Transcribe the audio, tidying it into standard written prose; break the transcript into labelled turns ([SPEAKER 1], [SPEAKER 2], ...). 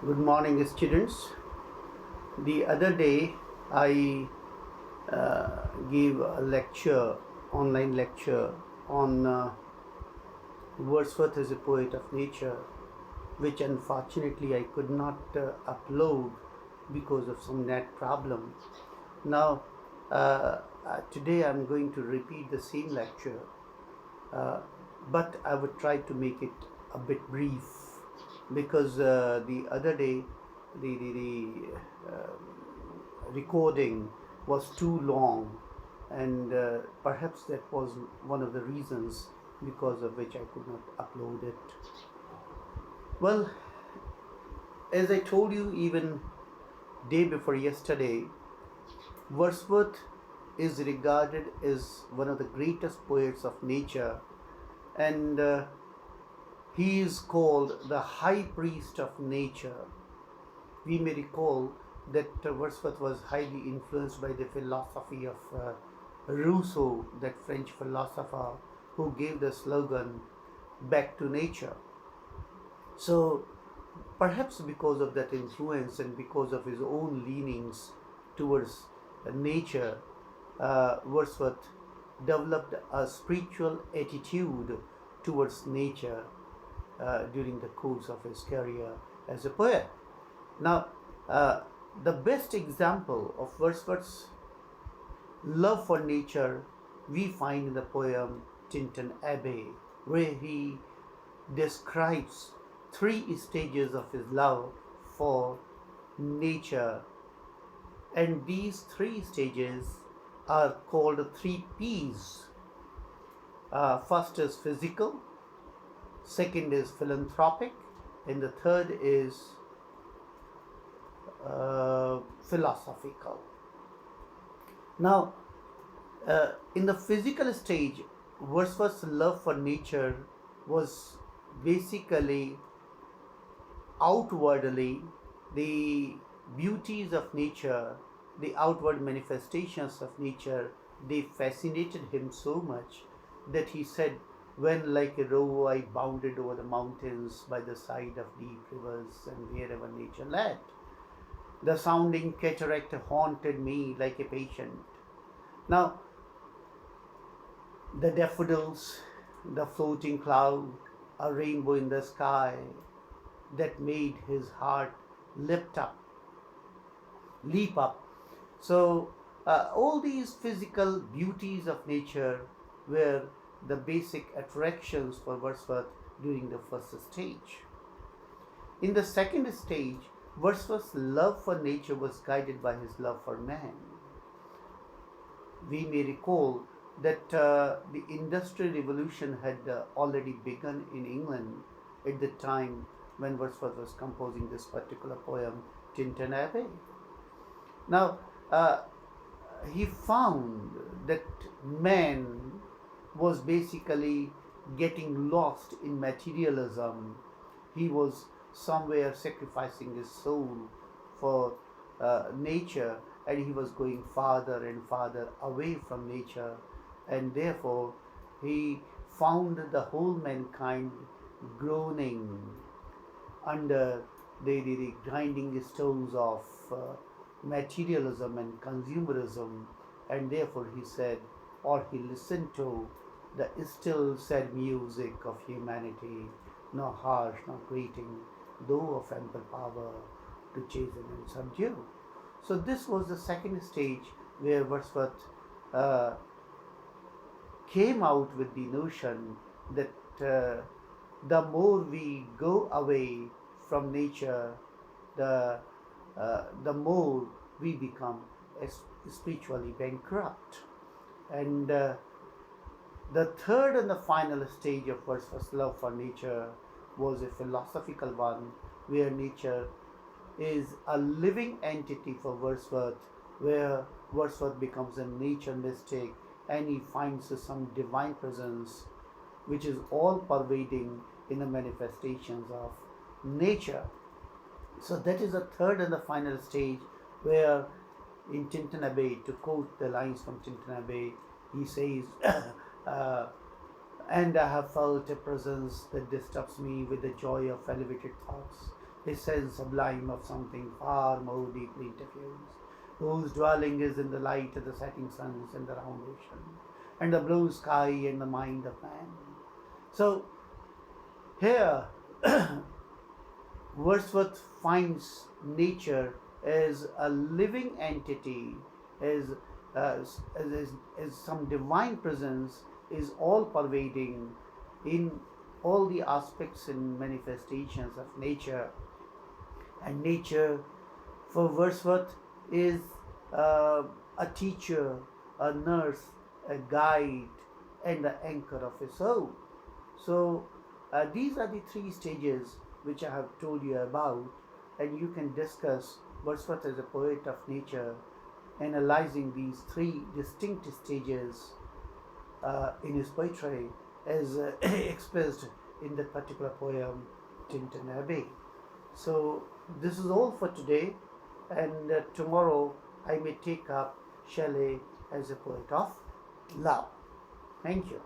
[SPEAKER 1] Good morning, students. The other day, I gave a lecture, online lecture, on Wordsworth as a poet of nature, which unfortunately I could not upload because of some net problem. Now, today I'm going to repeat the same lecture, uh, but I would try to make it a bit brief because the other day the recording was too long, and perhaps that was one of the reasons because of which I could not upload it. Well, as I told you even day before yesterday, Wordsworth is regarded as one of the greatest poets of nature, and he is called the high priest of nature. We may recall that Wordsworth was highly influenced by the philosophy of Rousseau, that French philosopher who gave the slogan, "Back to nature." So perhaps because of that influence and because of his own leanings towards nature, Wordsworth developed a spiritual attitude towards nature during the course of his career as a poet. Now, the best example of Wordsworth's love for nature we find in the poem Tintern Abbey, where he describes three stages of his love for nature, and these three stages are called three P's. First is physical, second is philanthropic, and the third is philosophical. Now, in the physical stage, Wordsworth's love for nature was basically outwardly the beauties of nature, the outward manifestations of nature. They fascinated him so much that he said, "When like a roe I bounded over the mountains by the side of deep rivers and wherever nature led. The sounding cataract haunted me like a patient." Now, the daffodils, the floating cloud, a rainbow in the sky, that made his heart leap up. So, all these physical beauties of nature were the basic attractions for Wordsworth during the first stage. In the second stage, Wordsworth's love for nature was guided by his love for man. We may recall that the Industrial Revolution had already begun in England at the time when Wordsworth was composing this particular poem, Tintern Abbey. Now, he found that man was basically getting lost in materialism. He was somewhere sacrificing his soul for nature, and he was going farther and farther away from nature, and therefore he found the whole mankind groaning under the grinding stones of materialism and consumerism, and therefore he said, or he listened to the still sad music of humanity, no harsh, no grating, though of ample power to chasten and subdue. So this was the second stage where Wordsworth came out with the notion that the more we go away from nature, the more we become spiritually bankrupt. And the third and the final stage of Wordsworth's love for nature was a philosophical one, where nature is a living entity for Wordsworth, where Wordsworth becomes a nature mystic and he finds some divine presence which is all pervading in the manifestations of nature. So that is the third and the final stage, where in Tintern Abbey, to quote the lines from Tintern Abbey, he says, "And I have felt a presence that disturbs me with the joy of elevated thoughts, his sense sublime of something far more deeply interfused, whose dwelling is in the light of the setting suns and the round ocean, and the blue sky and the mind of man. So here Wordsworth finds nature as a living entity, as, as some divine presence is all pervading in all the aspects and manifestations of nature. And nature for Wordsworth is a teacher, a nurse, a guide, and the anchor of his soul. So these are the three stages which I have told you about, and you can discuss Wordsworth as a poet of nature, analyzing these three distinct stages in his poetry as expressed in that particular poem, Tintern Abbey. So this is all for today, and tomorrow I may take up Shelley as a poet of love. Thank you.